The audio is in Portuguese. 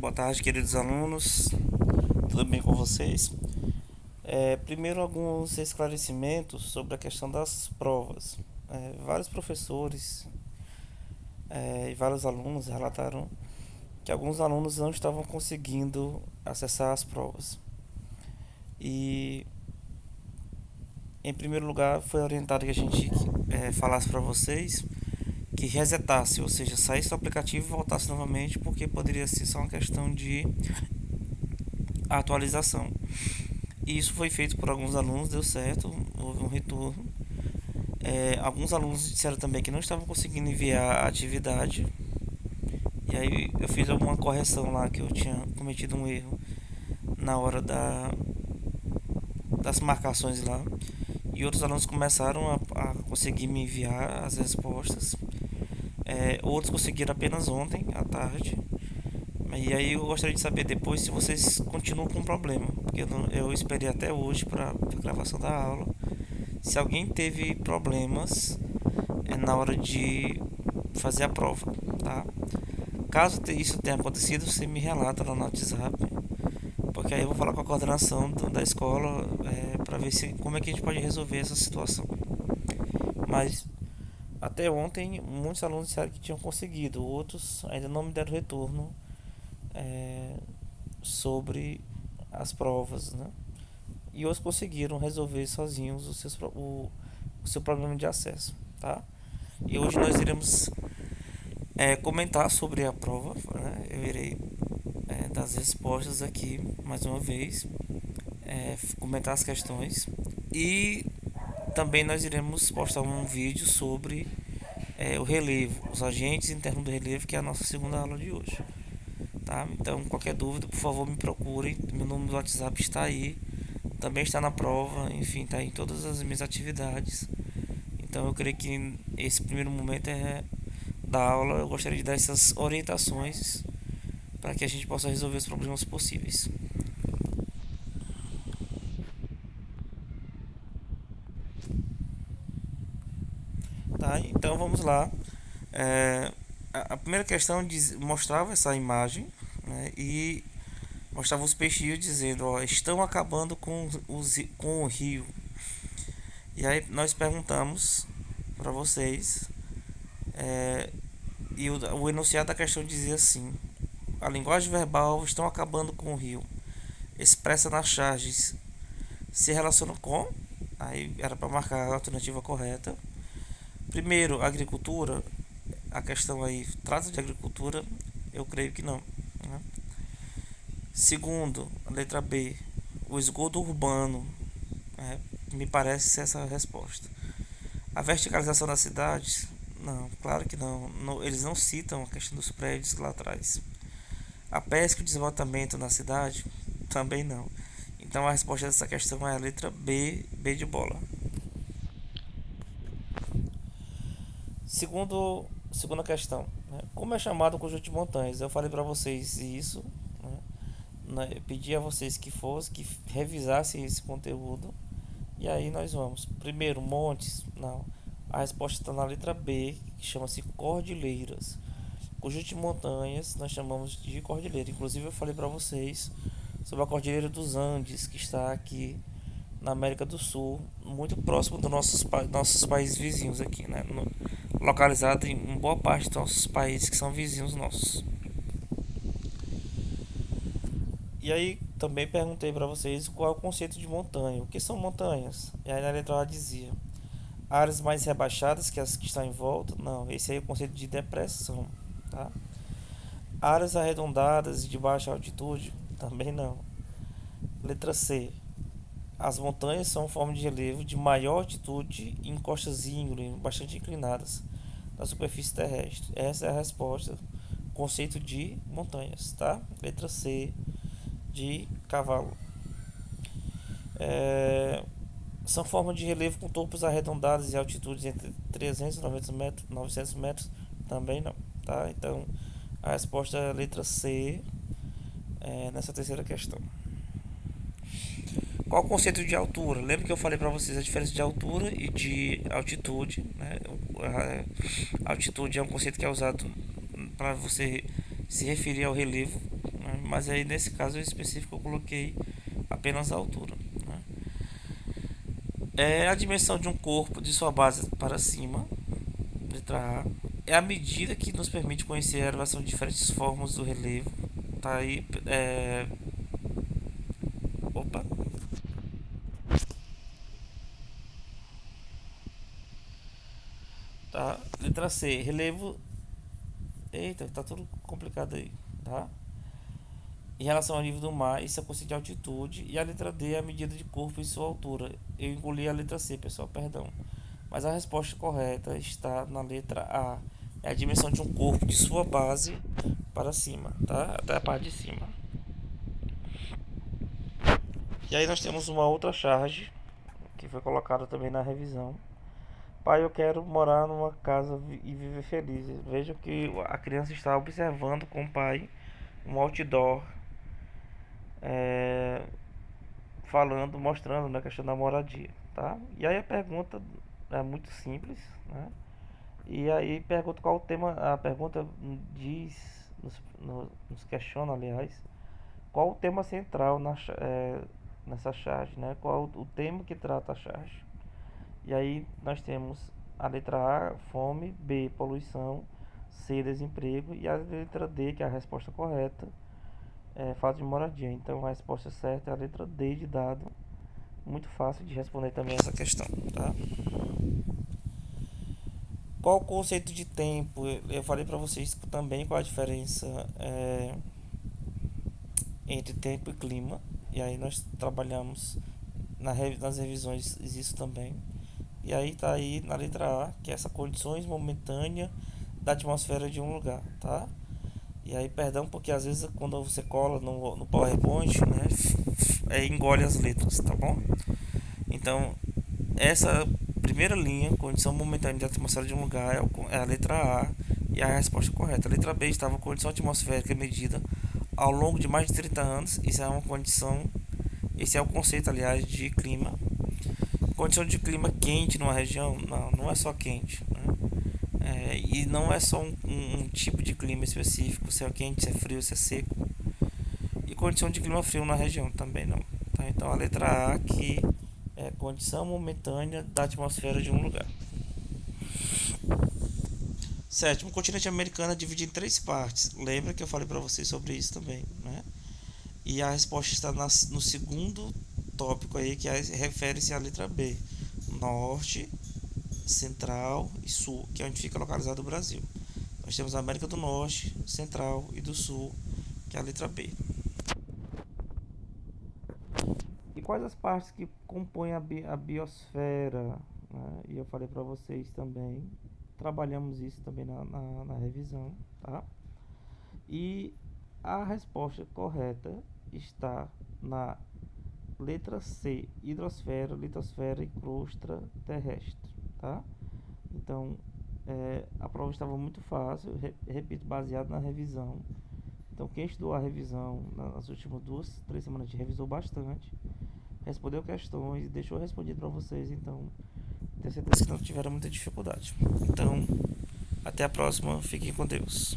Boa tarde, queridos alunos. Tudo bem com vocês? Primeiro, alguns esclarecimentos sobre a questão das provas. Vários professores e vários alunos relataram que alguns alunos não estavam conseguindo acessar as provas. E, em primeiro lugar, foi orientado que a gente falasse para vocês que resetasse, ou seja, saísse do aplicativo e voltasse novamente, porque poderia ser só uma questão de atualização. E isso foi feito por alguns alunos, deu certo, houve um retorno. Alguns alunos disseram também que não estavam conseguindo enviar a atividade. E aí eu fiz alguma correção lá que eu tinha cometido um erro na hora das marcações lá. E outros alunos começaram a conseguir me enviar as respostas. Outros conseguiram apenas ontem à tarde. E aí eu gostaria de saber depois se vocês continuam com o problema, porque eu esperei até hoje para a gravação da aula. Se alguém teve problemas na hora de fazer a prova, tá? Caso isso tenha acontecido, você me relata lá no WhatsApp, porque aí eu vou falar com a coordenação da escola para ver como é que a gente pode resolver essa situação. Mas até ontem muitos alunos disseram que tinham conseguido, outros ainda não me deram retorno é, sobre as provas, né? E outros conseguiram resolver sozinhos o seu problema de acesso, tá? E hoje nós iremos comentar sobre a prova, né? Eu irei dar as respostas aqui mais uma vez, comentar as questões e também nós iremos postar um vídeo sobre o relevo, os agentes internos do relevo, que é a nossa segunda aula de hoje. Tá? Então, qualquer dúvida, por favor, me procurem. Meu número do WhatsApp está aí, também está na prova, enfim, está em todas as minhas atividades. Então, eu creio que esse primeiro momento da aula. Eu gostaria de dar essas orientações para que a gente possa resolver os problemas possíveis. Tá? Então, vamos lá. A primeira questão mostrava essa imagem, né, e mostrava os peixinhos dizendo: ó, estão acabando com o rio. E aí nós perguntamos para vocês, e o enunciado da questão dizia assim: a linguagem verbal estão acabando com o rio, expressa nas charges, se relaciona com. Aí era para marcar a alternativa correta. Primeiro, agricultura. A questão aí trata de agricultura? Eu creio que não, né? Segundo, a letra B, o esgoto urbano. Me parece ser essa a resposta. A verticalização das cidades? Não, claro que não. Eles não citam a questão dos prédios lá atrás. A pesca e o desenvolvimento na cidade? Também não. Então a resposta dessa questão é a letra B, B de bola. Segunda questão, né? Como é chamado o conjunto de montanhas? Eu falei para vocês isso, né? Eu pedi a vocês que revisassem esse conteúdo. E aí nós vamos. Primeiro, montes. Não. A resposta está na letra B, que chama-se cordilheiras. Conjunto de montanhas nós chamamos de cordilheira. Inclusive eu falei para vocês sobre a Cordilheira dos Andes, que está aqui na América do Sul, muito próximo dos nossos países vizinhos aqui, né? Localizado em boa parte dos nossos países que são vizinhos nossos. E aí também perguntei para vocês qual é o conceito de montanha. O que são montanhas? E aí na letra A dizia: áreas mais rebaixadas que as que estão em volta. Não, esse aí é o conceito de depressão, tá? Áreas arredondadas e de baixa altitude. Também não. Letra C: as montanhas são forma de relevo de maior altitude em costas íngreme, bastante inclinadas na superfície terrestre. Essa é a resposta. Conceito de montanhas, tá? Letra C de cavalo. São formas de relevo com topos arredondados e altitudes entre 300 e 900 metros. Também não, tá? Então a resposta é a letra C nessa terceira questão. Qual o conceito de altura? Lembra que eu falei para vocês a diferença de altura e de altitude, né? A altitude é um conceito que é usado para você se referir ao relevo, né? mas aí nesse caso específico eu coloquei apenas a altura, né? É a dimensão de um corpo de sua base para cima, letra A. É a medida que nos permite conhecer a elevação de diferentes formas do relevo. Tá aí, opa, tá. Letra C, relevo. Eita, tá tudo complicado aí, tá? Em relação ao nível do mar, isso é conceito de altitude. E a letra D é a medida de corpo e sua altura. Eu engoli a letra C, pessoal, perdão. Mas a resposta correta está na letra A. É a dimensão de um corpo de sua base para cima, tá? Até a parte de cima. E aí nós temos uma outra charge que foi colocada também na revisão. Pai, eu quero morar numa casa e viver feliz. Veja que a criança está observando com o pai um outdoor, é, falando, mostrando na questão da moradia, tá? E aí a pergunta é muito simples, né? E aí pergunta qual o tema, a pergunta diz, nos questiona, aliás, qual o tema central nessa charge, né? Qual o tema que trata a charge? E aí nós temos a letra A, fome, B, poluição, C, desemprego e a letra D, que é a resposta correta, falta de moradia. Então a resposta certa é a letra D de dado. Muito fácil de responder também essa questão, tá? Qual o conceito de tempo? Eu falei para vocês também qual a diferença entre tempo e clima. E aí nós trabalhamos nas revisões isso também. E aí tá aí na letra A, que é essa condições momentâneas da atmosfera de um lugar, tá? E aí, perdão, porque às vezes quando você cola no PowerPoint, né, engole as letras, tá bom? Então, essa primeira linha, condição momentânea da atmosfera de um lugar, é a letra A e a resposta correta. A letra B estava condição atmosférica medida ao longo de mais de 30 anos. Isso é uma condição, esse é o conceito, aliás, de clima. Condição de clima quente numa região, não é só quente, né? E não é só um tipo de clima específico, se é quente, se é frio, se é seco. E condição de clima frio na região também não. Tá? Então a letra A que é condição momentânea da atmosfera de um lugar. Sétimo, o continente americano é dividido em três partes. Lembra que eu falei para vocês sobre isso também, né? E a resposta está no segundo tópico aí, que refere-se à letra B: norte, central e sul, que é onde fica localizado o Brasil. Nós temos a América do Norte, Central e do Sul, que é a letra B. E quais as partes que compõem a biosfera? Né? E eu falei para vocês também, trabalhamos isso também na revisão, tá? E a resposta correta está na letra C: hidrosfera, litosfera e crosta terrestre, tá? Então, a prova estava muito fácil, repito, baseado na revisão. Então, quem estudou a revisão nas últimas 2, 3 semanas, a gente revisou bastante, respondeu questões e deixou respondido para vocês. Então, tenho certeza que não tiveram muita dificuldade. Então, até a próxima. Fiquem com Deus.